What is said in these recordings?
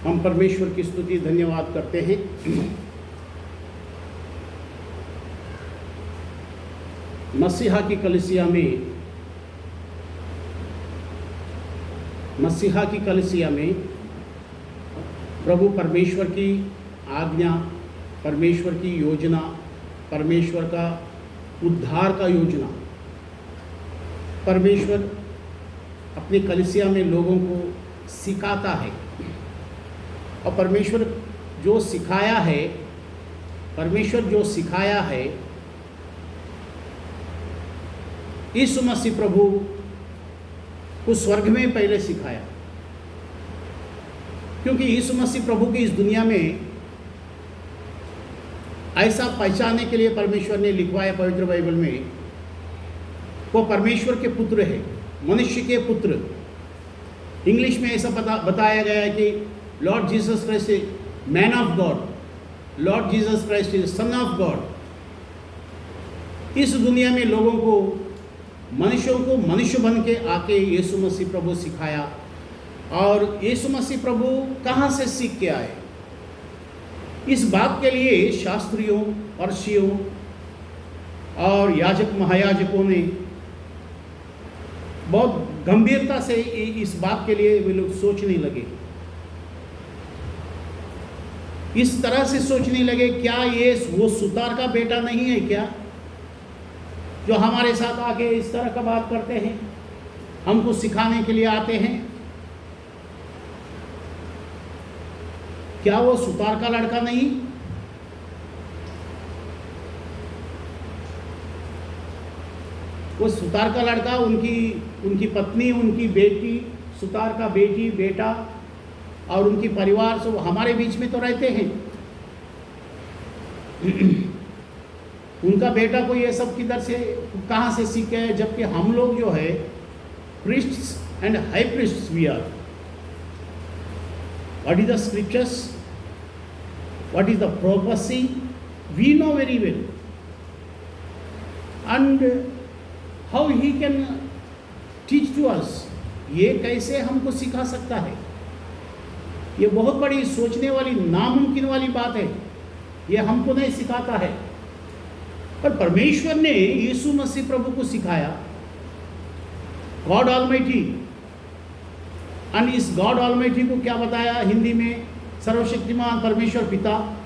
हम परमेश्वर की स्तुति धन्यवाद करते हैं। मसीहा की कलीसिया में प्रभु परमेश्वर की आज्ञा, परमेश्वर की योजना, परमेश्वर का उद्धार का योजना, परमेश्वर अपनी कलीसिया में लोगों को सिखाता है। और परमेश्वर जो सिखाया है यीशु मसीह प्रभु को स्वर्ग में पहले सिखाया, क्योंकि यीशु मसीह प्रभु की इस दुनिया में ऐसा पहचानने के लिए परमेश्वर ने लिखवाया पवित्र बाइबल में, वो परमेश्वर के पुत्र है, मनुष्य के पुत्र। इंग्लिश में ऐसा बताया गया है कि Lord Jesus Christ is man of God, Lord Jesus Christ is son of God. इस दुनिया में लोगों को, मनुष्यों को मनुष्य बन के आके यीशु मसीह प्रभु सिखाया। और यीशु मसीह प्रभु कहाँ से सीख के आए, इस बात के लिए शास्त्रियों, फरीसियों और याजक महायाजकों ने बहुत गंभीरता से इस बात के लिए वे लोग सोचने लगे। इस तरह से सोचने लगे, क्या ये वो सुतार का बेटा नहीं है क्या, जो हमारे साथ आके इस तरह का बात करते हैं, हमको सिखाने के लिए आते हैं? क्या वो सुतार का लड़का नहीं? वो सुतार का लड़का, उनकी पत्नी, उनकी बेटी, सुतार का बेटी, बेटा और उनकी परिवार सब हमारे बीच में तो रहते हैं। उनका बेटा को ये सब किधर से, कहाँ से सीखे है, जबकि हम लोग जो है priests and high priests we are. What is the scriptures? What is the prophecy? We know very well. And how he can teach to us? ये कैसे हमको सिखा सकता है? ये बहुत बड़ी सोचने वाली, नामुमकिन वाली बात है। ये हमको नहीं सिखाता है, पर परमेश्वर ने यीशु मसीह प्रभु को सिखाया। गॉड ऑलमाइटी, और इस गॉड ऑलमाइटी को क्या बताया हिंदी में? सर्वशक्तिमान परमेश्वर पिता,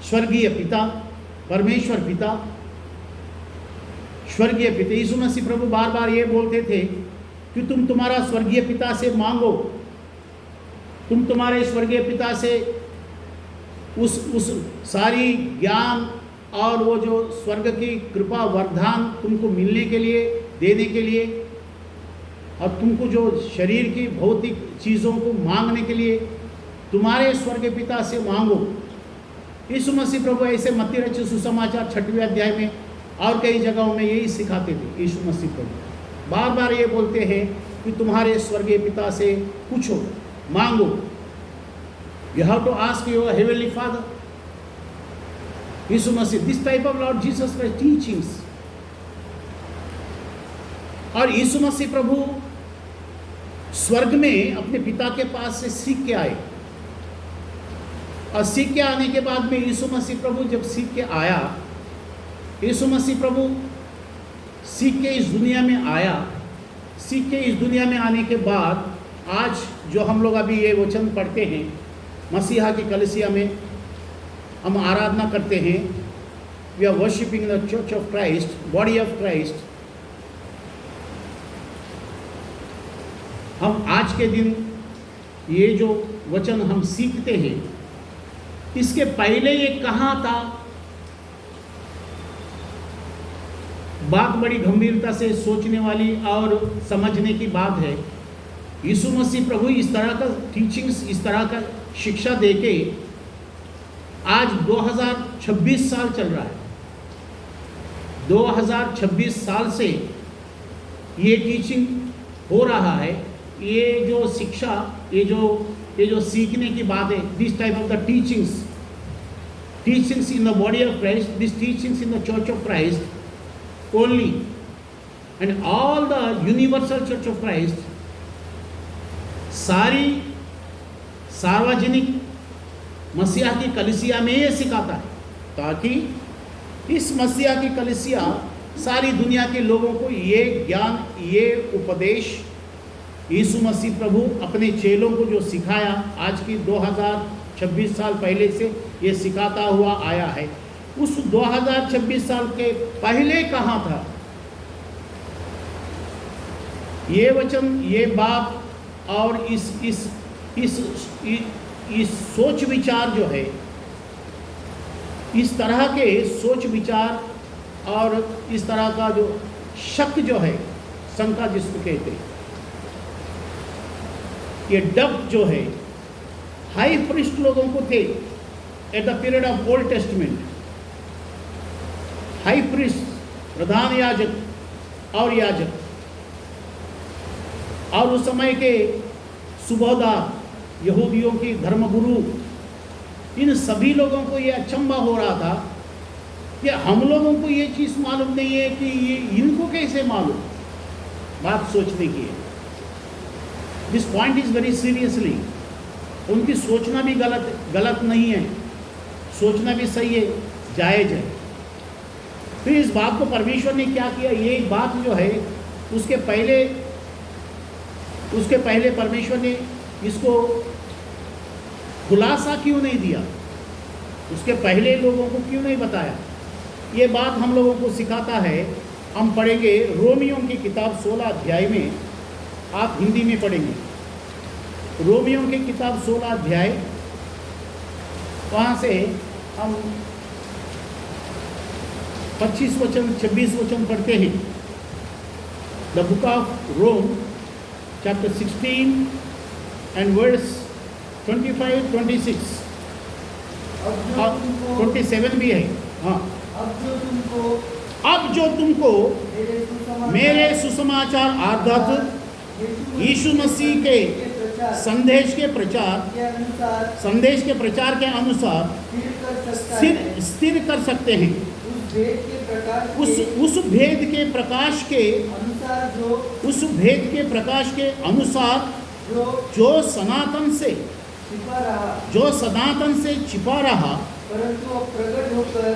स्वर्गीय पिता, परमेश्वर पिता, स्वर्गीय पिता। यीशु मसीह प्रभु बार बार ये बोलते थे कि तुम तुम्हारा स्वर्गीय पिता से मांगो, तुम तुम्हारे स्वर्गीय पिता से उस सारी ज्ञान और वो जो स्वर्ग की कृपा वरदान तुमको मिलने के लिए, देने के लिए, और तुमको जो शरीर की भौतिक चीज़ों को मांगने के लिए तुम्हारे स्वर्गीय पिता से मांगो। यीशु मसीह प्रभु ऐसे मत्ती रचित सुसमाचार 6वें अध्याय में और कई जगहों में यही सिखाते थे। यीशु मसीह प्रभु बार बार ये बोलते हैं कि तुम्हारे स्वर्गीय पिता से पूछो, मांगो। You have to ask your heavenly father. Yeshu Masih, this type of Lord Jesus Christ teachings. और यीशु मसीह प्रभु स्वर्ग में अपने पिता के पास से सीख के आए, और सीख के आने के बाद में यीशु मसीह प्रभु जब सीख के आया, यीशु मसीह प्रभु सीख के इस दुनिया में आया। सीख के इस दुनिया में आने के बाद आज जो हम लोग अभी ये वचन पढ़ते हैं, मसीहा की कलीसिया में हम आराधना करते हैं, we are worshipping the church of Christ, body of Christ. हम आज के दिन ये जो वचन हम सीखते हैं, इसके पहले ये कहाँ था? बात बड़ी गंभीरता से सोचने वाली और समझने की बात है। यीशु मसीह प्रभु इस तरह का टीचिंग्स, इस तरह का शिक्षा देके आज 2026 साल चल रहा है। 2026 साल से ये टीचिंग हो रहा है। ये जो शिक्षा, ये जो सीखने की बात है, this type of the teachings in the body of Christ, this teachings in the church of Christ only, and all the universal church of Christ, सार्वजनिक मसीहा की कलीसिया में ये सिखाता है, ताकि इस मसीहा की कलीसिया सारी दुनिया के लोगों को ये ज्ञान, ये उपदेश यीशु मसीह प्रभु अपने चेलों को जो सिखाया, आज की 2026 साल पहले से ये सिखाता हुआ आया है, उस 2026 साल के पहले कहाँ था? ये वचन, ये बात और इस सोच विचार जो है, इस तरह के सोच विचार और इस तरह का जो शक जो है, शंका जिसको कहते हैं, ये डब जो है हाई प्रीस्ट लोगों को थे at the period of old testament. High priest, प्रधान याजक और याजक, और उस समय के सुबहदार, यहूदियों की धर्मगुरु, इन सभी लोगों को ये अचंभा हो रहा था कि हम लोगों को ये चीज़ मालूम नहीं है कि ये इनको कैसे मालूम। बात सोचने की है। This point is very seriously. उनकी सोचना भी गलत नहीं है, सोचना भी सही है, जायज़ है। फिर इस बात को परमेश्वर ने क्या किया, ये बात जो है उसके पहले परमेश्वर ने इसको खुलासा क्यों नहीं दिया, उसके पहले लोगों को क्यों नहीं बताया? ये बात हम लोगों को सिखाता है। हम पढ़ेंगे रोमियों की किताब 16 अध्याय में, आप हिंदी में पढ़ेंगे। रोमियों की किताब 16 अध्याय, वहाँ से हम 25 वचन 26 वचन पढ़ते हैं। The book of Rome chapter 16 and verse 25, 26 और 27 भी है। हाँ, अब जो तुमको मेरे सुसमाचार आध्यात्म यीशु मसीह के संदेश के प्रचार के अनुसार स्थिर कर सकते हैं, उस भेद के प्रकाश के अनुसार जो सनातन से छिपा रहा,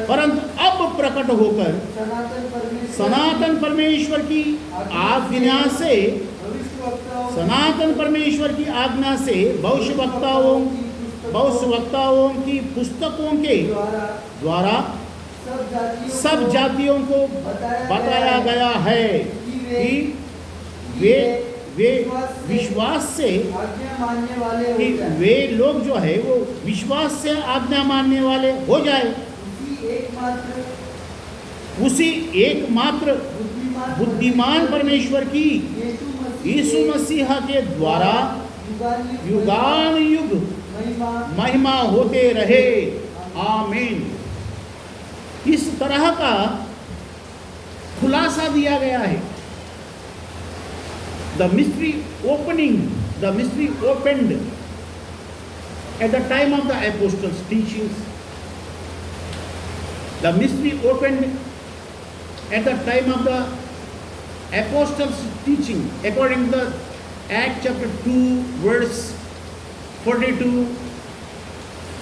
परंतु अब प्रकट होकर सनातन परमेश्वर की आज्ञा से भविष्यवक्ताओं की पुस्तकों के द्वारा सब जातियों को बताया गया है कि वे विश्वास से, कि वे लोग जो है वो विश्वास से आज्ञा मानने वाले हो जाए, उसी एकमात्र बुद्धिमान परमेश्वर की यीशु मसीह के द्वारा युगान युग महिमा होते रहे, आमीन। इस तरह का खुलासा दिया गया है। The mystery opened at the time of the apostles' teachings. The mystery opened at the time of the apostles' teaching, according to Acts chapter 2, verse 42,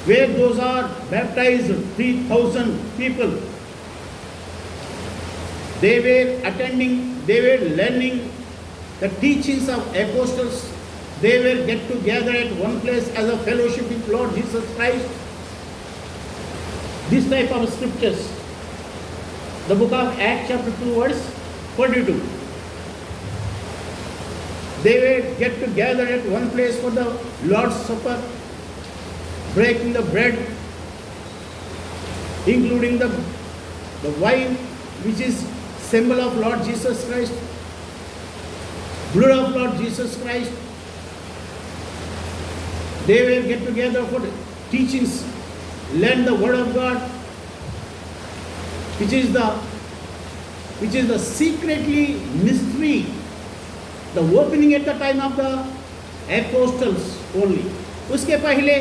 where those are baptized 3,000 people. They were attending, they were learning the teachings of apostles. They will get together at one place as a fellowship with Lord Jesus Christ. This type of scriptures. The book of Acts chapter 2 verse 42. They will get together at one place for the Lord's Supper, breaking the bread, including the wine, which is symbol of Lord Jesus Christ, blood of Lord Jesus Christ. They will get together for teachings, learn the word of God, which is the secretly mystery, the opening at the time of the apostles only. उसके पहले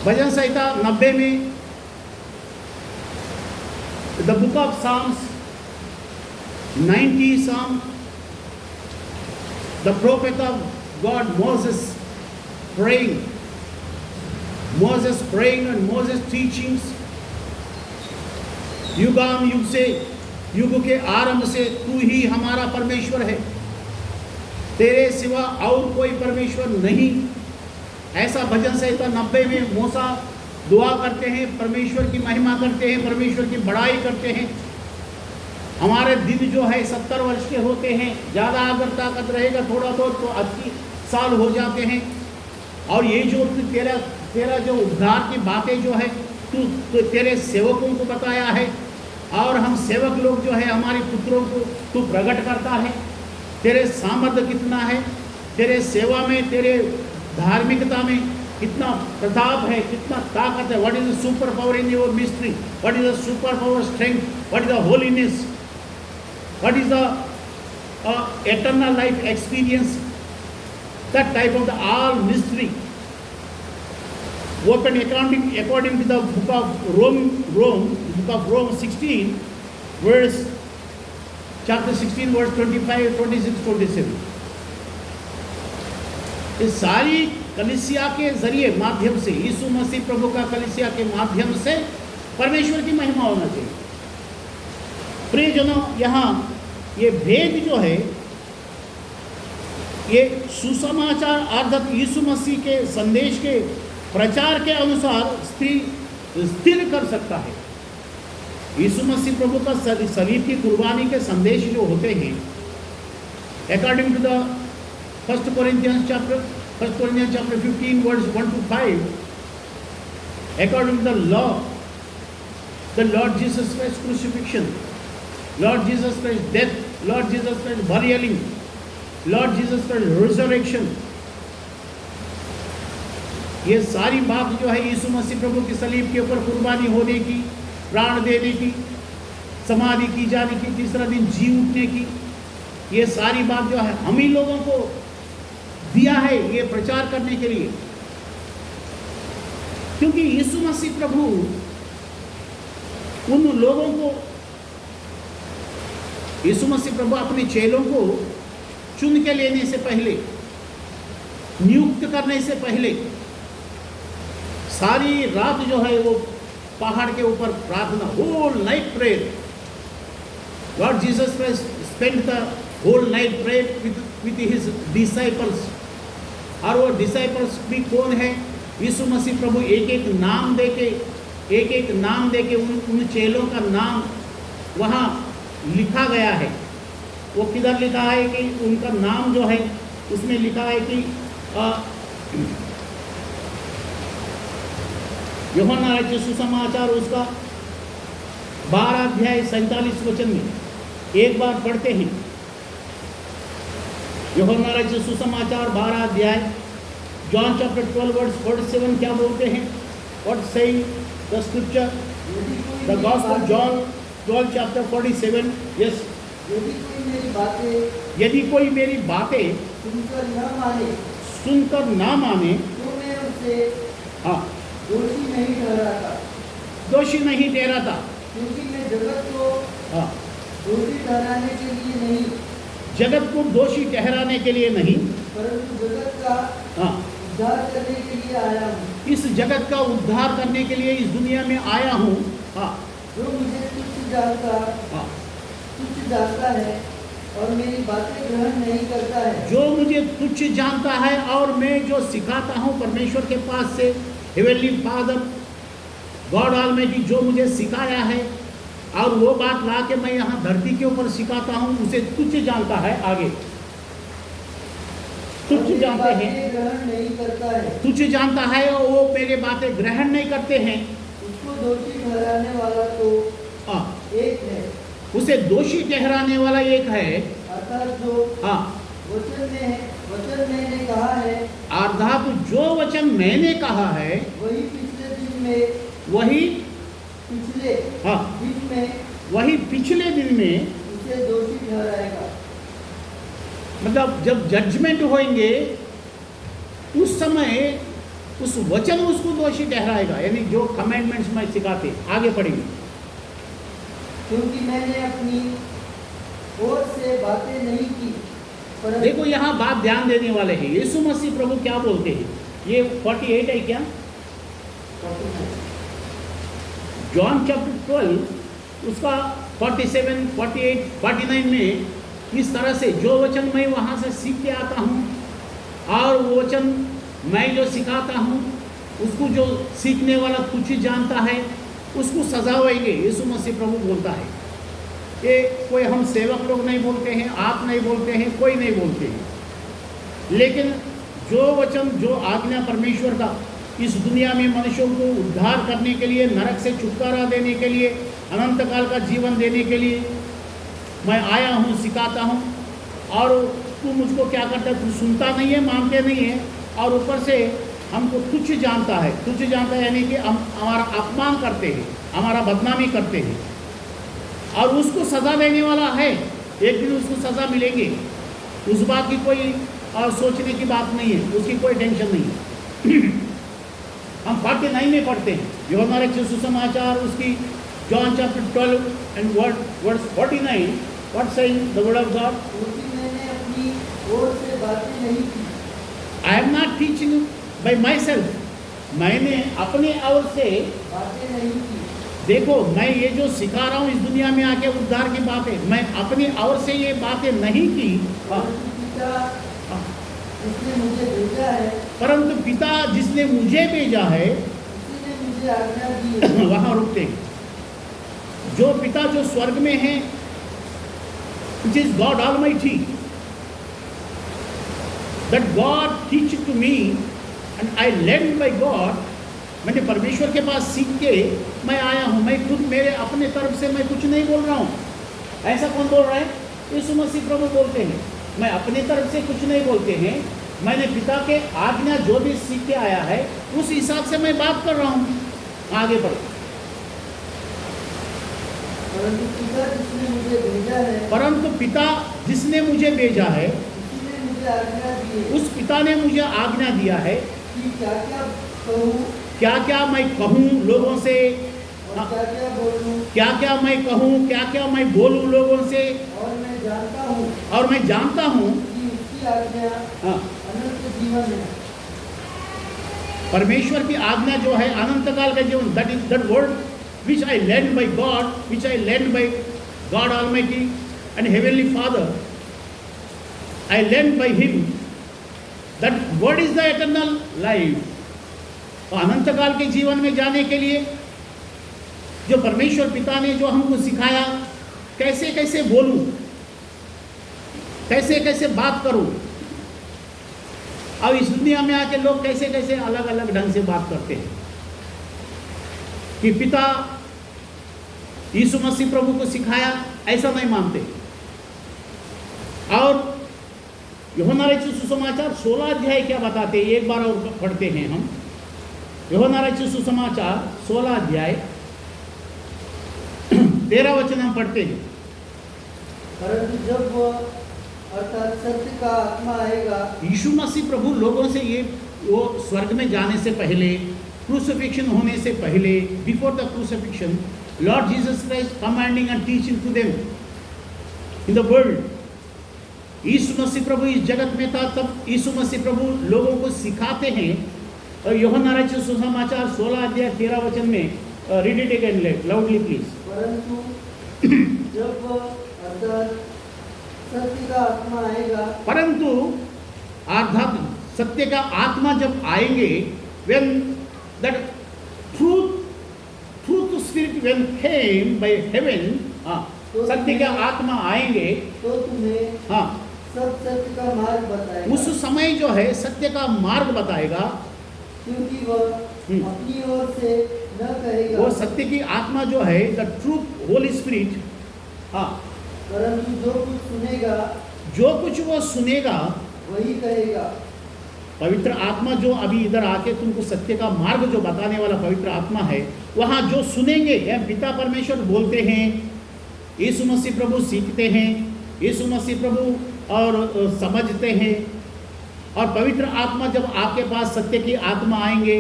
भजन संहिता 90 में, the book of Psalms 90 Psalm, the prophet of God Moses praying. Moses praying and Moses teachings. युगाम युग से, युग के आरंभ से तू ही हमारा परमेश्वर है, तेरे सिवा और कोई परमेश्वर नहीं। ऐसा भजन संहिता 90 में मूसा दुआ करते हैं, परमेश्वर की महिमा करते हैं, परमेश्वर की बड़ाई करते हैं। हमारे दिन जो है 70 वर्ष के होते हैं, ज़्यादा अगर ताकत रहेगा थोड़ा बहुत तो 80 साल हो जाते हैं। और ये जो तेरा जो उद्धार की बातें जो है तू तेरे सेवकों को बताया है, और हम सेवक लोग जो है हमारे पुत्रों को तू प्रकट करता है। तेरे सामर्थ्य कितना है, तेरे सेवा में, तेरे धार्मिकता में कितना प्रताप है, कितना ताकत है। What is the super power in your mystery, what is the super power strength, what is the holiness, what is the eternal life experience, that type of the all mystery open according to the book of Rome 16 verse chapter 16 verse 25, 26, 27। इस सारी कलीसिया के जरिए माध्यम से, यीशु मसीह प्रभु का कलीसिया के माध्यम से परमेश्वर की महिमा होना चाहिए। प्रियजनों, यहाँ ये भेद जो है, ये सुसमाचार अर्थात यीशु मसीह के संदेश के प्रचार के अनुसार स्थिर कर सकता है। यीशु मसीह प्रभु का सलीब की कुर्बानी के संदेश जो होते हैं, according to the 1 Corinthians chapter 15 verse 1 to 5, according to the law, the Lord Jesus Christ crucifixion, Lord Jesus Christ death, Lord Jesus Christ burial, Lord Jesus Christ resurrection, ये सारी बात जो है यीशु मसीह प्रभु की सलीब के ऊपर कुर्बानी होने की, प्राण देने की, समाधि की जाने की, तीसरा दिन जी उठने की, ये सारी बात जो है हम ही लोगों को दिया है ये प्रचार करने के लिए। क्योंकि यीशु मसीह प्रभु उन लोगों को, यीशु मसीह प्रभु अपने चेलों को चुन के लेने से पहले, नियुक्त करने से पहले सारी रात जो है वो पहाड़ के ऊपर प्रार्थना, whole night prayer. Lord Jesus Christ spend the whole night prayer with his disciples. और वो डिसाइपल्स भी कौन है? यीशु मसीह प्रभु एक एक नाम देके उन चेलों का नाम वहाँ लिखा गया है। वो किधर लिखा है कि उनका नाम जो है उसमें लिखा है कि यूहन्ना राज्य सुसमाचार उसका 12 अध्याय 47 वचन में एक बार पढ़ते हैं। यूहन्ना राज्य सुसमाचार 12 अध्याय, जॉन चैप्टर 12 वर्स 47 क्या बोलते हैं? What saying the scripture, the gospel of John 12 chapter 47। Yes, यदि कोई मेरी बातें सुनकर ना माने तो मैं उसे हाँ दोषी नहीं ठहराता, क्योंकि मैं जगत को हाँ दोषी ठहराने के लिए नहीं, जगत को दोषी ठहराने के लिए नहीं, परंतु जगत का हाँ उद्धार करने के लिए आया हूँ। इस जगत का उद्धार करने के लिए इस दुनिया में आया हूँ। हाँ, जो मुझे तुच्छ जानता है और मेरी बातें ग्रहण नहीं करता है, जो मुझे तुच्छ जानता है और मैं जो सिखाता हूँ परमेश्वर के पास से, हेवनली फादर गॉड ऑलमाइटी जो मुझे सिखाया है और वो बात ला के मैं यहाँ धरती के ऊपर सिखाता हूँ, उसे तुच्छ जानता है। आगे तुच्छ जानते हैं, ग्रहण नहीं करता है, तुच्छ जानता है और वो मेरे बातें ग्रहण नहीं करते हैं, उसको दोषी ठहराने वाला तो एक है, उसे दोषी ठहराने वाला एक है। अर्थात जो वचन मैंने कहा है, अर्थात जो वचन मैंने कहा है वही पिछले दिन में उसे दोषी ठहराएगा। मतलब जब जजमेंट होंगे उस समय उस वचन उसको दोषी ठहराएगा, यानी जो कमेंडमेंट्स में सिखाते। आगे पढ़ेंगे। क्योंकि मैंने अपनी ओर से बातें नहीं की। देखो यहाँ बात ध्यान देने वाले हैं। यीशु मसीह प्रभु क्या बोलते हैं? ये 48 है क्या? जॉन चैप्टर 12 उसका 47, 48, 49 में इस तरह से जो वचन मैं वहाँ से सीख के आता हूँ और वो वचन मैं जो सिखाता हूँ उसको जो सीखने वाला कुछ ही जानता है उसको सजा होएंगे, यीशु मसीह प्रभु बोलता है। ये कोई हम सेवक लोग नहीं बोलते हैं, आप नहीं बोलते हैं, कोई नहीं बोलते हैं। लेकिन जो वचन, जो आज्ञा परमेश्वर का इस दुनिया में मनुष्यों को उद्धार करने के लिए, नरक से छुटकारा देने के लिए, अनंत काल का जीवन देने के लिए मैं आया हूँ, सिखाता हूँ। और तू मुझको क्या करता है? तू सुनता नहीं है, मानते नहीं है, और ऊपर से हमको तुच्छ जानता है। तुच्छ जानता है यानी कि हम हमारा अपमान करते हैं, हमारा बदनामी करते हैं, और उसको सज़ा देने वाला है। एक दिन उसको सज़ा मिलेगी, उस बात की कोई सोचने की बात नहीं है, उसकी कोई टेंशन नहीं है। हम 49 में पढ़ते हैं यूहन्ना रचित सुसमाचार, उसकी John chapter 12 and verse 49, what saying the word of God? मैंने अपनी ओर से बातें नहीं की। I am not teaching by myself, मैंने अपने ओर से बातें नहीं की। देखो, मैं ये जो सिखा रहा हूँ इस दुनिया में आके उद्धार की बातें, मैं अपनी ओर से ये बातें नहीं की। जिसने मुझे भेजा है, परंतु पिता जिसने मुझे भेजा है उसी ने मुझे आज्ञा दी है। वहां रुकते, जो पिता जो स्वर्ग में है, which is God Almighty, that God teach to me and I learn by God। मैंने परमेश्वर के पास सीख के मैं आया हूँ, मैं खुद मेरे अपने तरफ से मैं कुछ नहीं बोल रहा हूँ। ऐसा कौन बोल रहा है? यीशु मसीह प्रभु बोलते हैं, मैं अपने तरफ से कुछ नहीं बोलते हैं, मैंने पिता के आज्ञा जो भी सीख के आया है उस हिसाब से मैं बात कर रहा हूँ। आगे बढ़ो। परंतु पिता जिसने मुझे भेजा है, परंतु पिता जिसने मुझे भेजा है, उसी ने मुझे आज्ञा दी है, उस पिता ने मुझे आज्ञा दिया है कि क्या क्या कहूँ, क्या क्या मैं कहूँ लोगों से, और क्या क्या बोलूँ, क्या क्या मैं कहूँ, क्या क्या मैं बोलूँ लोगों से। और मैं जानता हूँ कि उसकी आज्ञा अनंत जीवन है। परमेश्वर की आज्ञा जो है अनंत काल का जीवन, that is that word which I learned by God, which I learned by God Almighty and Heavenly Father. I learned by Him that what is the eternal life। तो अनंत काल के जीवन में जाने के लिए जो परमेश्वर पिता ने जो हमको सिखाया, कैसे कैसे बोलूं, कैसे कैसे बात करूं। अब इस दुनिया में आके लोग कैसे कैसे अलग अलग ढंग से बात करते हैं कि पिता यीशु मसीह प्रभु को सिखाया, ऐसा नहीं मानते। और यूहन्ना रचित सुसमाचार 16 अध्याय क्या बताते हैं, एक बार और पढ़ते हैं हम। यूहन्ना रचित सुसमाचार 16 अध्याय 13 वचन हम पढ़ते हैं। परंतु जब वह अर्थात सत्य का आत्मा आएगा, यीशु मसीह प्रभु लोगों से ये वो स्वर्ग में जाने से पहले, क्रूसिफिक्शन होने से पहले, before the crucifixion, Lord Jesus Christ commanding and teaching to them in the world. यीशु मसीह प्रभु इस जगत में था, तब यीशु मसीह प्रभु लोगों को सिखाते हैं। और यूहन्ना रचित सुसमाचार 16 अध्याय 13 वचन में, read it again loudly please. परंतु जब वह अर्थात सत्य का आत्मा आएगा, परंतु अर्थात सत्य का आत्मा जब आएंगे, when that truth spirit when came by heaven, सत्य का आत्मा आएंगे तो तुम्हें सब सत्य का मार्ग बताएगा। उस समय जो है सत्य का मार्ग बताएगा, क्योंकि वह अपनी ओर से न कहेगा, वो सत्य की आत्मा जो है, द ट्रूथ होली स्पिरिट, परंतु जो कुछ सुनेगा, जो कुछ वो सुनेगा वही कहेगा। पवित्र आत्मा जो अभी इधर आके तुमको सत्य का मार्ग जो बताने वाला पवित्र आत्मा है, वहाँ जो सुनेंगे, यह पिता परमेश्वर बोलते हैं, यीशु मसीह प्रभु सीखते हैं, यीशु मसीह प्रभु और समझते हैं। और पवित्र आत्मा जब आपके पास सत्य की आत्मा आएंगे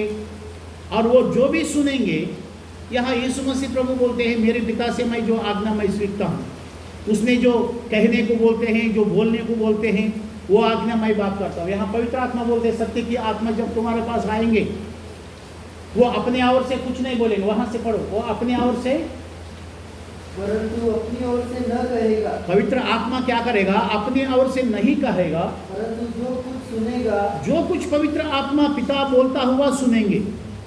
और वो जो भी सुनेंगे, यहाँ यीशु मसीह प्रभु बोलते हैं, मेरे पिता से मैं जो आज्ञा मैं सीखता हूँ, उसमें जो कहने को बोलते हैं, जो बोलने को बोलते हैं, वो आज्ञा मैं बात करता हूँ। यहाँ पवित्र आत्मा बोलते सत्य की आत्मा जब तुम्हारे पास आएंगे वो अपने ओर से कुछ नहीं बोलेंगे। वहां से पढ़ो, वो अपने ओर से, परंतु अपनी ओर से न कहेगा। पवित्र आत्मा क्या करेगा? अपने ओर से नहीं कहेगा, परंतु जो कुछ सुनेगा, जो कुछ पवित्र आत्मा पिता बोलता हुआ सुनेंगे।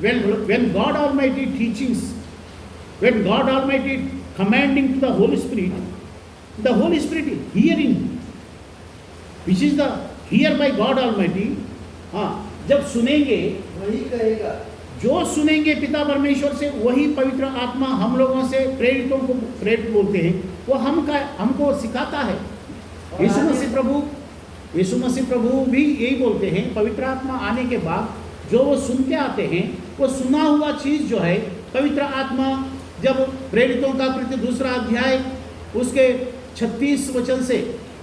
When God Almighty teachings, when God Almighty commanding to the Holy Spirit is hearing, which is the hear by God Almighty. हाँ, जब सुनेंगे वही कहेगा। जो सुनेंगे पिता परमेश्वर से वही पवित्र आत्मा हम लोगों से, प्रेरितों को प्रेरित बोलते हैं, वो हमको सिखाता है। यीशु मसीह प्रभु भी यही बोलते हैं, पवित्र आत्मा आने के बाद जो वो सुन के आते हैं, वो सुना हुआ चीज़ जो है पवित्र आत्मा जब प्रेरितों का कृत्य 2 अध्याय उसके 36 वचन से,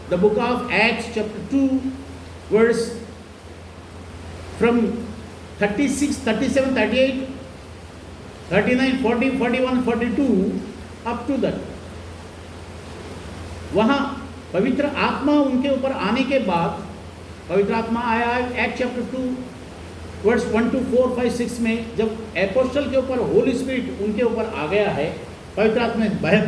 the book of Acts chapter 2 verse from 36, 37, 38, 39, 40, 41, 42 up to that, वहाँ पवित्र आत्मा उनके ऊपर आने के बाद, पवित्र आत्मा आया है एक्ट चैप्टर 2 वर्स 1 to 4, 5, 6 में, जब एपोस्टल के ऊपर होली स्पिरिट उनके ऊपर आ गया है, पवित्र आत्मा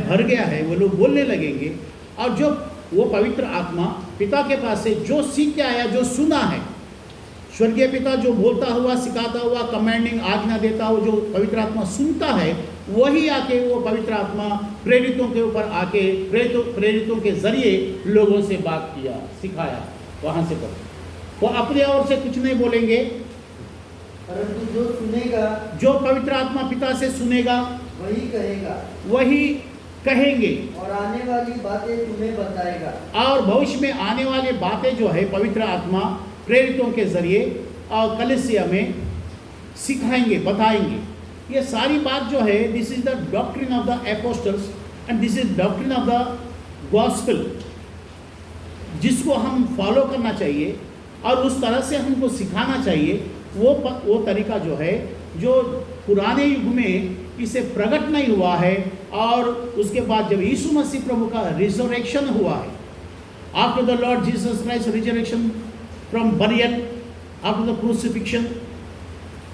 भर गया है, वो लोग बोलने लगेंगे। और जो वो पवित्र आत्मा पिता के पास से जो सीख के आया, जो सुना है, स्वर्गीय पिता जो बोलता हुआ, सिखाता हुआ, कमांडिंग आज्ञा देता हुआ जो पवित्र आत्मा सुनता है, वही आके वो पवित्र आत्मा प्रेरितों के ऊपर आके प्रेरितों के जरिए लोगों से बात किया, सिखाया। वहाँ से पढ़ो, वो अपने ओर से कुछ नहीं बोलेंगे, परंतु जो सुनेगा, जो पवित्र आत्मा पिता से सुनेगा वही कहेगा, वही कहेंगे, और आने वाली बातें तुम्हें बताएगा। और भविष्य में आने वाली बातें जो है पवित्र आत्मा प्रेरितों के जरिए और कलीसिया में सिखाएंगे, बताएंगे। ये सारी बात जो है, this is the doctrine of the apostles and this is doctrine of the gospel, जिसको हम फॉलो करना चाहिए और उस तरह से हमको सिखाना चाहिए। वो तरीका जो है, जो पुराने युग में इसे प्रकट नहीं हुआ है, और उसके बाद जब यीशु मसीह प्रभु का रिजरेक्शन हुआ है, after the Lord Jesus Christ resurrection from burial, after the crucifixion,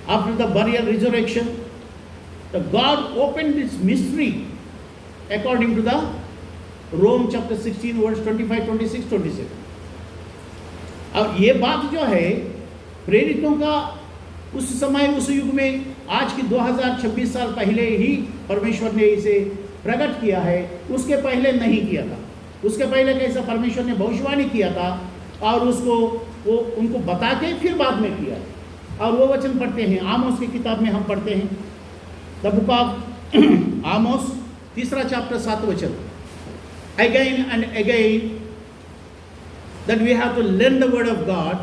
after the burial resurrection, the God open this mystery according to the Rome chapter 16 verse 25, 26, 27। अब ये बात जो है प्रेरितों का उस समय, उस युग में, आज की 2026 साल पहले ही परमेश्वर ने इसे प्रकट किया है, उसके पहले नहीं किया था। उसके पहले कैसा परमेश्वर ने भविष्यवाणी किया था और उसको वो उनको बता के फिर बाद में किया। और वो वचन पढ़ते हैं, आमोस की किताब में हम पढ़ते हैं, the book of Amos 3 chapter 7 वचन, again and again that we have to learn the word of God,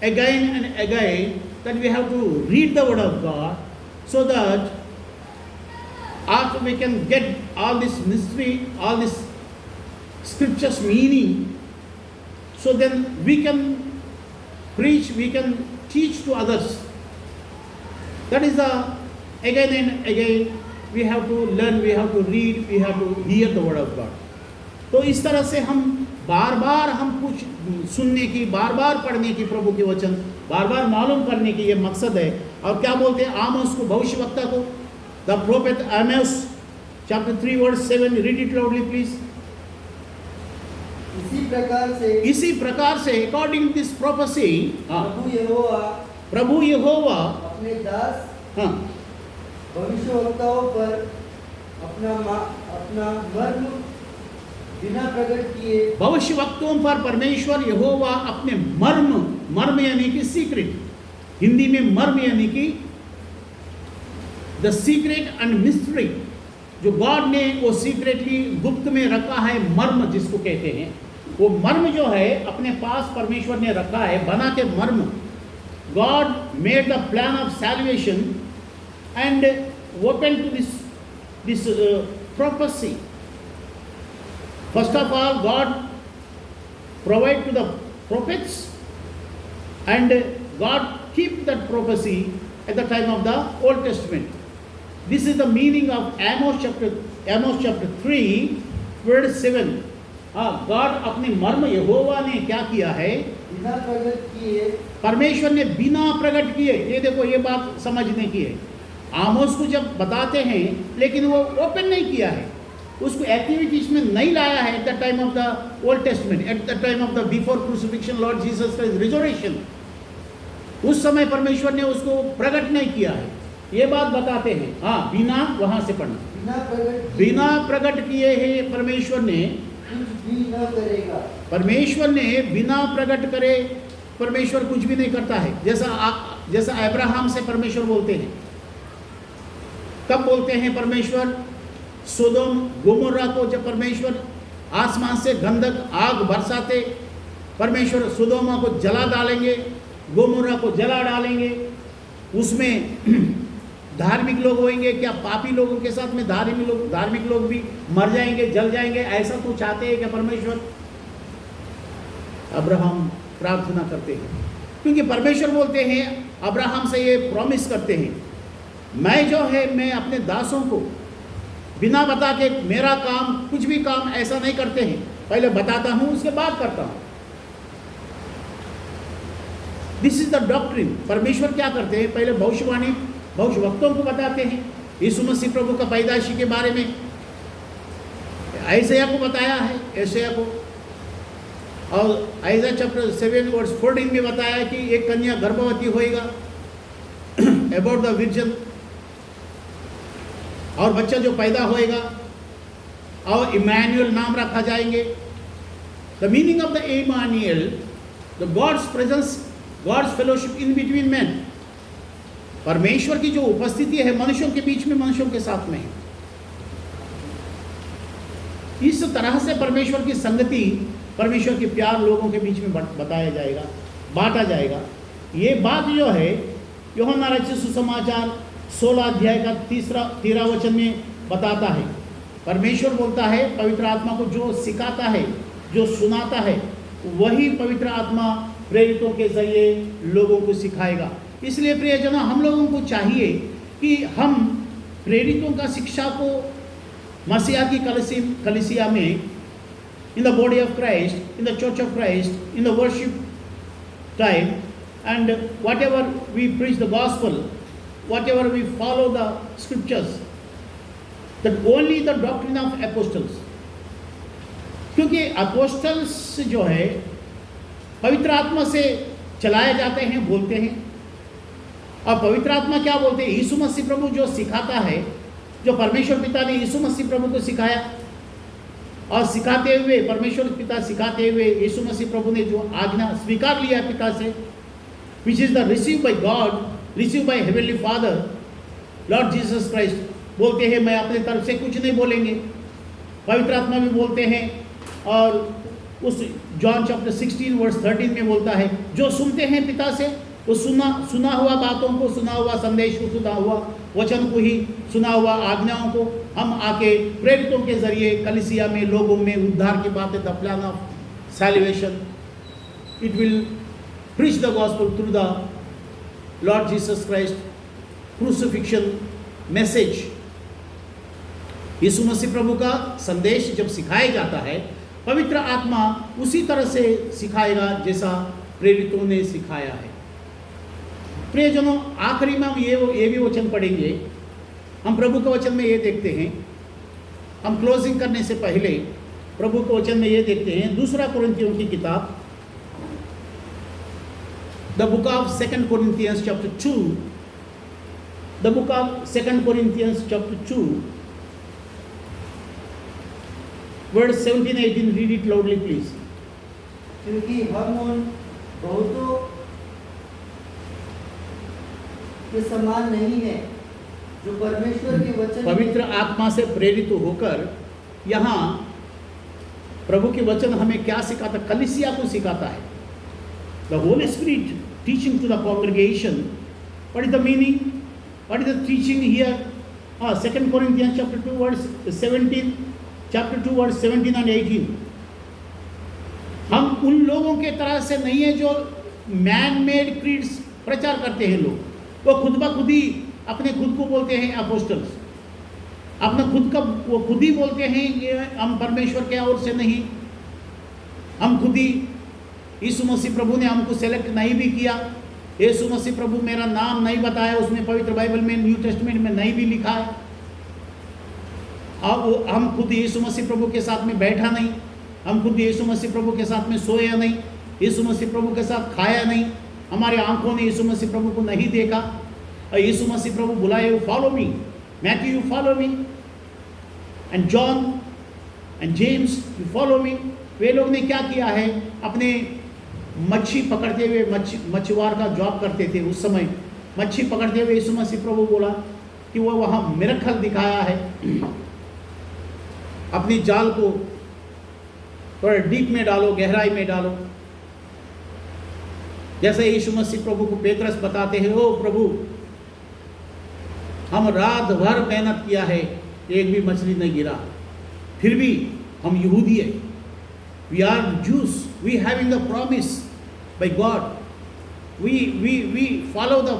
again and again that we have to read the word of God, so that after we can get all this mystery, all this scriptures meaning, so then we can preach, we can teach to others. That is the again and again we have to learn, we have to read, we have to hear the word of God. तो इस तरह से हम बार बार हम कुछ सुनने की, बार बार पढ़ने की, प्रभु के वचन बार बार मालूम करने की ये मकसद है। और क्या बोलते हैं आमोस को, भविष्यवक्ता को, the prophet Amos chapter 3 verse 7, read it loudly please. इसी प्रकार से अकॉर्डिंग दिस प्रोफेसी, प्रभु यहोवा अपने दास हाँ भविष्यवक्ताओं पर अपना मर्म बिना प्रकट किए, भविष्यवक्ताओं पर परमेश्वर यहोवा अपने मर्म यानी कि सीक्रेट, हिंदी में मर्म यानी कि द सीक्रेट एंड मिस्ट्री, जो गॉड ने वो सीक्रेटली गुप्त में रखा है, मर्म जिसको कहते हैं, वो मर्म जो है अपने पास परमेश्वर ने रखा है, बना के मर्म। God made the plan of salvation and open to this prophecy. First of all, God provide to the prophets, and God keep that prophecy at the time of the Old Testament. This is the meaning of Amos chapter 3 verse 7. God अपने मर्म यहोवा ने क्या किया है, बिना प्रकट किए परमेश्वर ने बिना प्रकट किए, ये देखो ये बात समझने की है। आमोस को जब बताते हैं लेकिन वो ओपन नहीं किया है, उसको एक्टिविटीज में नहीं लाया है। Eight the time of the old testament, eight the time of the before crucifixion Lord Jesus Christ resurrection, उस समय परमेश्वर ने उसको प्रकट नहीं किया है, ये बात बताते हैं। हाँ, बिना, वहां से पढ़ना, बिना प्रकट किए है परमेश्वर ने कुछ भी न करेगा। परमेश्वर ने बिना प्रकट करे परमेश्वर कुछ भी नहीं करता है। जैसा अब्राहम से परमेश्वर बोलते हैं, कब बोलते हैं परमेश्वर? सोदोम गोमोरा को जब परमेश्वर आसमान से गंधक आग बरसाते, परमेश्वर सोदोमा को जला डालेंगे, गोमोरा को जला डालेंगे, उसमें धार्मिक लोग होंगे क्या? पापी लोगों के साथ में धार्मिक लोग भी मर जाएंगे, जल जाएंगे, ऐसा तो चाहते हैं क्या परमेश्वर? अब्राहम प्रार्थना करते हैं, क्योंकि परमेश्वर बोलते हैं, अब्राहम से ये प्रॉमिस करते हैं, मैं जो है मैं अपने दासों को बिना बता के मेरा काम, कुछ भी काम ऐसा नहीं करते हैं, पहले बताता हूं उसके बाद करता हूं। This is the doctrine. परमेश्वर क्या करते हैं? पहले भविष्यवक्तों को बताते हैं। यीशु मसीह प्रभु का पैदाइशी के बारे में आइज़ाया को बताया है, यशायाह को, और आइज़ाया चैप्टर 7 वर्स 14 में बताया कि एक कन्या गर्भवती होएगा, अबाउट द विर्जन, और बच्चा जो पैदा होएगा और इमैनुअल नाम रखा जाएंगे। The meaning of the Emmanuel, the God's presence, God's fellowship in between man. परमेश्वर की जो उपस्थिति है मनुष्यों के बीच में, मनुष्यों के साथ में है। इस तरह से परमेश्वर की संगति, परमेश्वर के प्यार लोगों के बीच में बताया जाएगा, बांटा जाएगा। ये बात जो है यूहन्ना रचित सुसमाचार 16 अध्याय का 13 वचन में बताता है। परमेश्वर बोलता है पवित्र आत्मा को जो सिखाता है, जो सुनाता है, वही पवित्र आत्मा प्रेरितों के जरिए लोगों को सिखाएगा। इसलिए प्रियजनों, हम लोगों को चाहिए कि हम प्रेरितों का शिक्षा को मसीहा की कलीसिया में, in the body of Christ, in the church of Christ, in the worship time, and whatever we preach the gospel, whatever we follow the scriptures, that only the doctrine of apostles, क्योंकि apostles जो है पवित्र आत्मा से चलाए जाते हैं, बोलते हैं। और पवित्र आत्मा क्या बोलते हैं? यीशु मसीह प्रभु जो सिखाता है, जो परमेश्वर पिता ने यीशु मसीह प्रभु को सिखाया, और सिखाते हुए परमेश्वर पिता सिखाते हुए यीशु मसीह प्रभु ने जो आज्ञा स्वीकार लिया पिता से, which is the received by God, received by Heavenly Father, Lord Jesus Christ, बोलते हैं मैं अपने तरफ से कुछ नहीं बोलेंगे। पवित्र आत्मा भी बोलते हैं, और उस जॉन चैप्टर 16 वर्स 13 में बोलता है, जो सुनते हैं पिता से, वो सुना हुआ बातों को, सुना हुआ संदेश को, सुना हुआ वचन को ही, सुना हुआ आज्ञाओं को हम आके प्रेरितों के जरिए कलीसिया में लोगों में उद्धार की बातें, the plan of salvation, it will preach the gospel through the Lord Jesus Christ crucifixion message। यीशु मसीह प्रभु का संदेश जब सिखाया जाता है, पवित्र आत्मा उसी तरह से सिखाएगा जैसा प्रेरितों ने सिखाया है। प्रियजनों, आखिरी में हम ये भी वचन पढ़ेंगे। हम प्रभु के वचन में ये देखते हैं, हम क्लोजिंग करने से पहले प्रभु के वचन में ये देखते हैं, दूसरा कुरिन्थियों की किताब, the book of 2 Corinthians chapter 2, the book of 2 Corinthians chapter 2, verse 17-18, read it loudly please। क्योंकि हम उन बहुतों के समान नहीं है जो परमेश्वर के वचन, पवित्र आत्मा से प्रेरित होकर यहाँ प्रभु के वचन हमें क्या सिखाता? कलीसिया को सिखाता है। The Holy Spirit teaching to the congregation. What is the meaning? What is the teaching here? 2 Corinthians chapter 2 verse 17, chapter 2 verse 17 and 18। हम उन लोगों के तरह से नहीं है जो मैन मेड क्रीड्स प्रचार करते हैं लोग। वो खुद ब खुद ही अपने खुद को बोलते हैं अपोस्टल्स, अपने खुद का वो खुद ही बोलते हैं ये हम परमेश्वर के ओर से नहीं, हम खुद ही यीशु मसीह प्रभु ने हमको सेलेक्ट नहीं भी किया, यीशु मसीह प्रभु मेरा नाम नहीं बताया, उसने पवित्र बाइबल में न्यू टेस्टमेंट में नहीं भी लिखा है। अब हम खुद यीशु मसीह प्रभु के साथ में बैठा नहीं, हम खुद यीशु मसीह प्रभु के साथ में सोया नहीं, यीशु मसीह प्रभु के साथ खाया नहीं, हमारे आंखों ने यीशु मसीह प्रभु को नहीं देखा। और यीशु मसीह प्रभु बुलाए, you follow me, Matthew you follow me, and John and James you follow me. वे लोग ने क्या किया है, अपने मच्छी पकड़ते हुए, मछुआर का जॉब करते थे उस समय, मच्छी पकड़ते हुए यीशु मसीह प्रभु बोला कि वो वहाँ मिरेकल दिखाया है, अपनी जाल को थोड़ा डीप में डालो, गहराई में डालो। जैसे यीशु मसीह प्रभु को पेतरस बताते हैं, ओ प्रभु हम रात भर मेहनत किया है, एक भी मछली नहीं गिरा, फिर भी हम यहूदी है, we are Jews, we having the promise by God, we follow the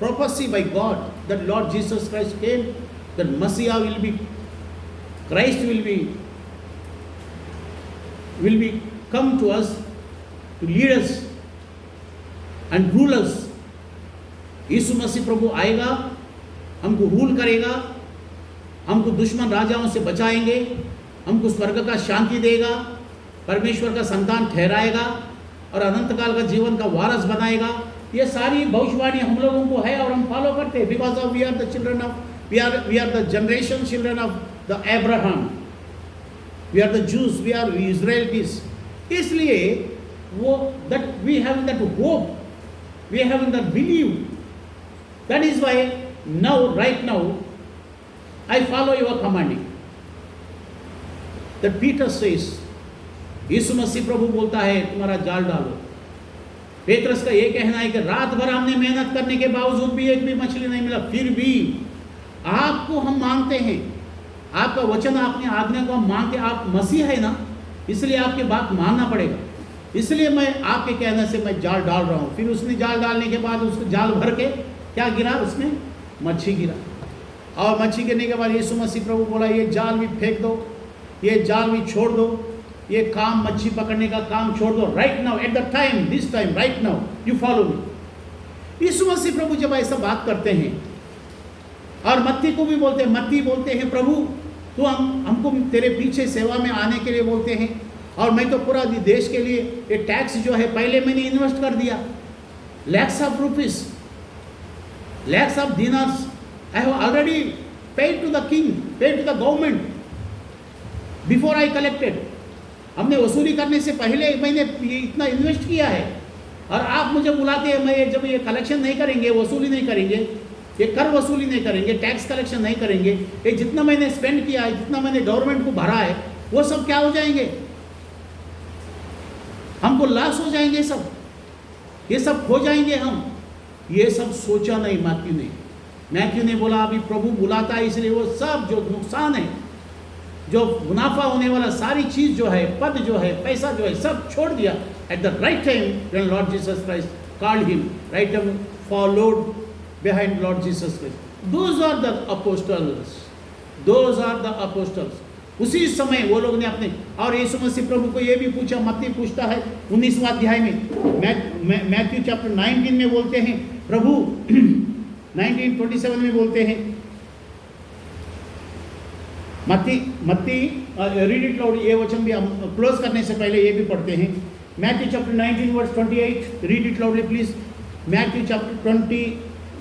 prophecy by God that Lord Jesus Christ came, that Messiah will be, Christ will be come to us to lead us and rule us। यीशु मसीह प्रभु आएगा, हमको rule करेगा, हमको दुश्मन राजाओं से बचाएंगे, हमको स्वर्ग का शांति देगा, परमेश्वर का संतान ठहराएगा और अनंत काल का जीवन का वारस बनाएगा। ये सारी भविष्यवाणी हम लोगों को है और हम फॉलो करते हैं, because of we are the children of, we are the generation children of the Abraham, we are the Jews, we are Israelites. इसलिए वो that we have that hope, we have that believe, that is why now right now I follow your commanding. That Peter says, यीशु मसीह प्रभु बोलता है तुम्हारा जाल डालो। पेतरस का ये कहना है कि रात भर हमने मेहनत करने के बावजूद भी एक भी मछली नहीं मिला, फिर भी आपको हम मांगते हैं, आपका वचन, आपने आज्ञा को हम मांगते, आप मसीह है ना, इसलिए आपकी बात मानना पड़ेगा, इसलिए मैं आपके कहने से मैं जाल डाल रहा हूँ। फिर उसने जाल डालने के बाद उसको जाल भर के क्या गिरा, उसमें मच्छी गिरा, और मच्छी गिरने के बाद यीशु मसीह प्रभु बोला ये जाल भी फेंक दो, ये जाल भी छोड़ दो, ये काम मच्छी पकड़ने का काम छोड़ दो, right now, at the time, this time, right now you follow me. यीशु मसीह प्रभु जब ऐसा बात करते हैं और मत्ती को भी बोलते हैं, मत्ती बोलते हैं प्रभु तो हमको तेरे पीछे सेवा में आने के लिए बोलते हैं, और मैं तो पूरा देश के लिए ये टैक्स जो है पहले मैंने इन्वेस्ट कर दिया, lakhs of rupees, lakhs of dinars I have already paid to the king, paid to the government before I collected. हमने वसूली करने से पहले मैंने इतना इन्वेस्ट किया है, और आप मुझे बुलाते हैं, मैं जब ये कलेक्शन नहीं करेंगे, वसूली नहीं करेंगे, ये कर वसूली नहीं करेंगे, टैक्स कलेक्शन नहीं करेंगे, ये जितना मैंने स्पेंड किया है, जितना मैंने गवर्नमेंट को भरा है, वो सब क्या हो जाएंगे, हमको लॉस हो जाएंगे, सब ये सब खो जाएंगे हम। ये सब सोचा नहीं मैथ्यू ने बोला अभी प्रभु बुलाता है, इसलिए वो सब जो नुकसान है, जो मुनाफा होने वाला सारी चीज जो है, पद जो है, पैसा जो है, सब छोड़ दिया at the right time when Lord Jesus Christ called him, right time followed behind Lord Jesus Christ. Those are the apostles, those are the apostles. उसी समय वो लोग ने अपने, और यीशु मसीह प्रभु को ये भी पूछा, मत्ती पूछता है 19वां अध्याय में, मैथ्यू चैप्टर 19 में बोलते हैं प्रभु 19:27 में बोलते हैं, मत्ती रीड इट लाउड, ये वचन भी हम क्लोज करने से पहले ये भी पढ़ते हैं, Matthew chapter 19 verse 28, read it loudly please. Matthew chapter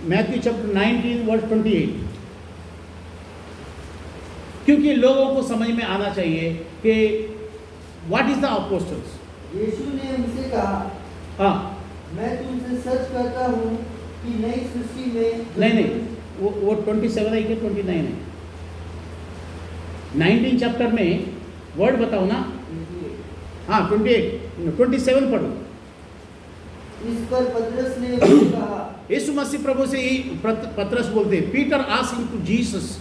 19 verse 28, क्योंकि लोगों को समझ में आना चाहिए कि what is the apostles. Yeshu ने उनसे कहा, हाँ, मैं तुमसे सच कहता हूँ कि नई सृष्टि में, नहीं वो 27 है कि 29 है? 19 चैप्टर में वर्ड बताओ ना, हाँ 27 पढ़ो। इस पर पतरस ने कहा, यीशु मसीह प्रभु से ही पतरस बोलते हैं, पीटर आस्क्ड टू जीसस,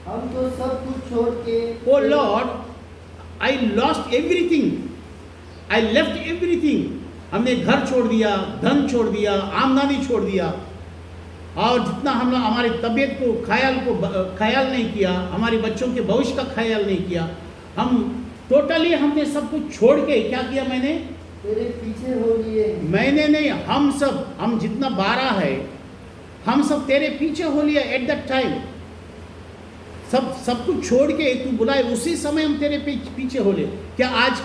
हम तो सब कुछ छोड़ के, O Lord I lost everything, I left everything, हमने घर छोड़ दिया, धन छोड़ दिया, आमदनी छोड़ दिया, और जितना हम लोग हमारी तबीयत को ख्याल नहीं किया, हमारे बच्चों के भविष्य का ख्याल नहीं किया, हम टोटली हमने सब कुछ छोड़ के क्या किया, मैंने तेरे पीछे हो लिए हैं। मैंने नहीं, हम सब, हम जितना 12 है, हम सब तेरे पीछे हो लिया एट दैट टाइम। सब कुछ छोड़ के तू बुलाए, उसी समय हम तेरे पीछे हो ले। क्या आज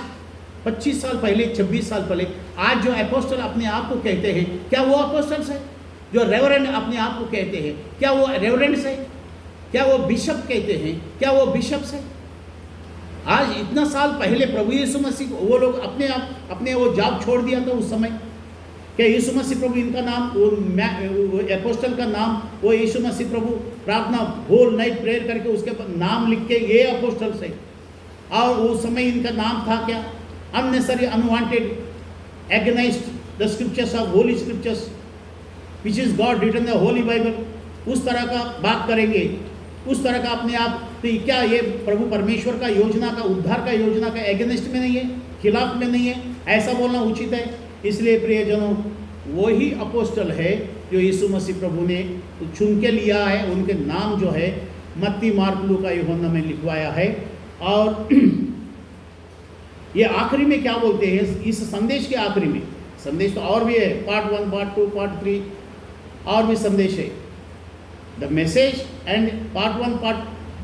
25 साल पहले, 26 साल पहले, आज जो अपोस्टल अपने आप को कहते हैं, क्या वो अपोस्टल्स है? जो रेवरेंड अपने आप को कहते हैं, क्या वो रेवरेंड्स है? क्या वो बिशप कहते हैं, क्या वो बिशप्स है? आज इतना साल पहले प्रभु यीशु मसीह को वो लोग अपने वो जॉब छोड़ दिया था उस समय। क्या यीशु मसीह प्रभु इनका नाम, वो अपोस्टल का नाम, वो यीशु मसीह प्रभु प्रार्थना होल नाइट प्रेयर करके उसके नाम लिख के ये अपोस्टल्स है। और उस समय इनका नाम था क्या? Unnecessary, unwanted, agonized the scriptures of holy scriptures which is God written the holy Bible. उस तरह का बात करेंगे, उस तरह का अपने आप। तो क्या ये प्रभु परमेश्वर का योजना का, उद्धार का योजना का एगेनिस्ट में नहीं है, खिलाफ में नहीं है? ऐसा बोलना उचित है। इसलिए प्रियजनों, वही अपोस्टल है जो यीशु मसीह प्रभु ने चुन के लिया है। उनके नाम जो है मत्ती, मार्क, लूका, यूहन्ना में लिखवाया है। और ये आखिरी में क्या बोलते हैं, इस संदेश के आखिरी में, संदेश तो और भी है, पार्ट 1, पार्ट 2, पार्ट 3 और भी संदेश है। The message and part 1, part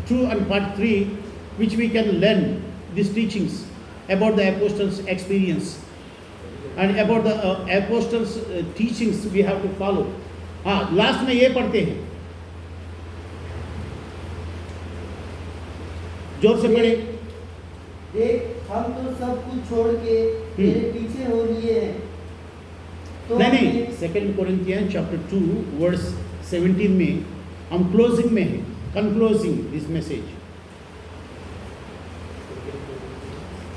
2 and part 3 which we can learn these teachings about the apostles' experience and about the apostles' teachings we have to follow. हाँ, लास्ट में ये पढ़ते हैं, जोर से पढ़े। देख, हम तो सब कुछ छोड़ के तेरे पीछे हो लिए हैं। तो नहीं, 2 Corinthians chapter 2 verse 17 में हम क्लोजिंग में हैं, कंक्लोजिंग दिस मैसेज।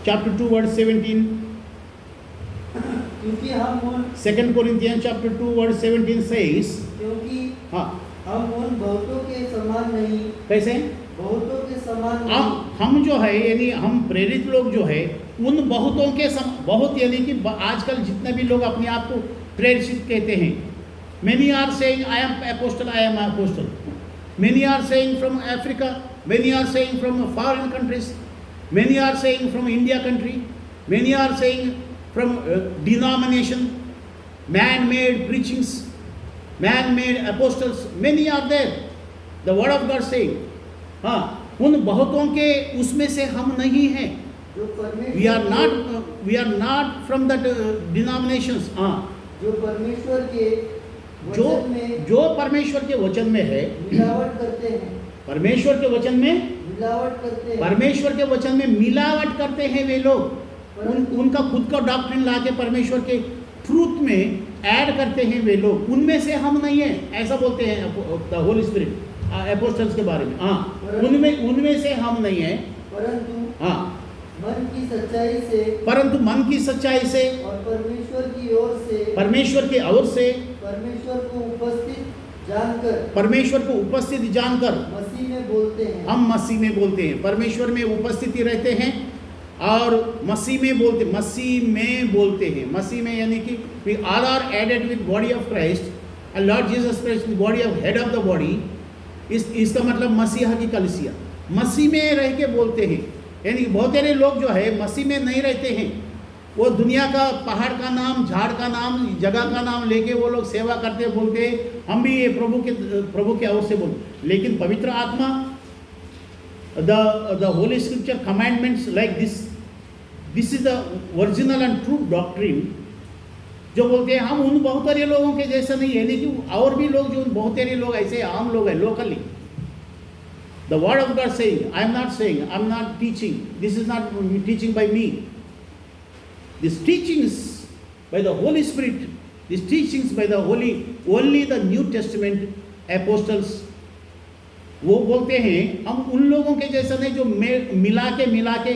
चैप्टर 2 वर्स 17, क्योंकि हम उन 2 Corinthians chapter 2 verse 17 says, क्योंकि हाँ, हम उन बहुतों के समान नहीं, कैसे? बहुतों के समान नहीं। हम जो है, यानी हम प्रेरित लोग जो है, उन बहुतों के बहुत, यानी कि आजकल जितने भी लोग अपने आप को प्रेरित कहते हैं, many are saying I am apostle, I am apostle. Many are saying from Africa, many are saying from foreign countries, many are saying from India country, many are saying from denomination, man-made preachings, man-made apostles, many are there. The word of God saying, हाँ, उन बहुतों के उसमें से हम नहीं हैं। We are not from that denominations. हाँ, जो परमेश्वर के वचन में है, मिलावट करते हैं। परमेश्वर के वचन में मिलावट करते हैं। परमेश्वर के वचन में मिलावट करते हैं वे लोग। उनका खुद का डॉक्ट्रिन लाके परमेश्वर के ट्रूथ में ऐड करते हैं वे लोग। उनमें से हम नहीं है, ऐसा बोलते हैं द होली स्पिरिट अपोस्टल्स के बारे में। हाँ, उनमें से हम नहीं है, परंतु हाँ, मन की सच्चाई से, परंतु मन की सच्चाई से और परमेश्वर की ओर से, परमेश्वर की ओर से परमेश्वर को उपस्थित जानकर, परमेश्वर को उपस्थित जानकर मसीह में बोलते हैं। हम मसीह में बोलते हैं, परमेश्वर में उपस्थिति रहते हैं और मसीह में बोलते हैं। मसीह में यानी कि we all are added with body of Christ and Lord Jesus Christ body of head of the body. इसका मतलब मसीहा की कलीसिया, मसीह में रह के बोलते हैं। यानी बहुत सारे लोग जो है मसीह में नहीं रहते हैं, वो दुनिया का, पहाड़ का नाम, झाड़ का नाम, जगह का नाम लेके वो लोग सेवा करते बोलते हैं हम भी ये प्रभु के ओर से बोलते। लेकिन पवित्र आत्मा, the Holi scripture commandments like this is the original and true doctrine, जो बोलते हैं हम उन बहुत सारे लोगों के जैसा नहीं है। लेकिन और भी लोग, जो बहुत सारे लोग ऐसे आम लोग हैं locally, the word of God saying, I am not teaching, this is not teaching by me, this teachings by the Holy Spirit, these teachings by the only the New Testament apostles, वो बोलते हैं हम उन लोगों के जैसा नहीं जो मिला के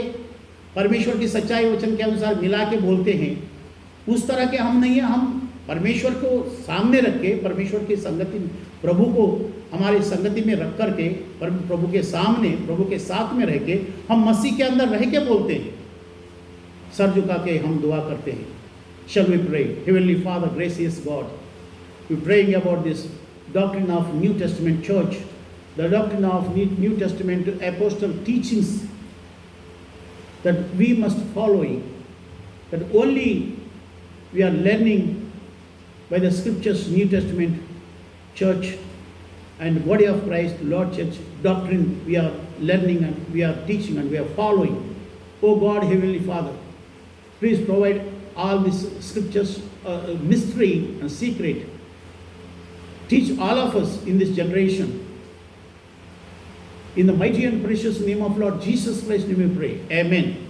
परमेश्वर की सच्चाई वचन के अनुसार मिला के बोलते हैं, उस तरह के हम नहीं हैं। हम परमेश्वर को सामने रख के, परमेश्वर की संगति, प्रभु को हमारी संगति में रख करके, प्रभु के सामने, प्रभु के साथ में रह के, हम मसीह के अंदर रह के बोलते हैं। सर झुका के हम दुआ करते हैं। Shall we pray? Heavenly Father, gracious God, we praying about this doctrine of New Testament church, the doctrine of New Testament apostle teachings that we must follow, that only we are learning by the scriptures, New Testament, church, and body of Christ, Lord Church doctrine. We are learning and we are teaching and we are following. Oh God, Heavenly Father, please provide all these scriptures, mystery and secret. Teach all of us in this generation. In the mighty and precious name of Lord Jesus Christ, we pray. Amen.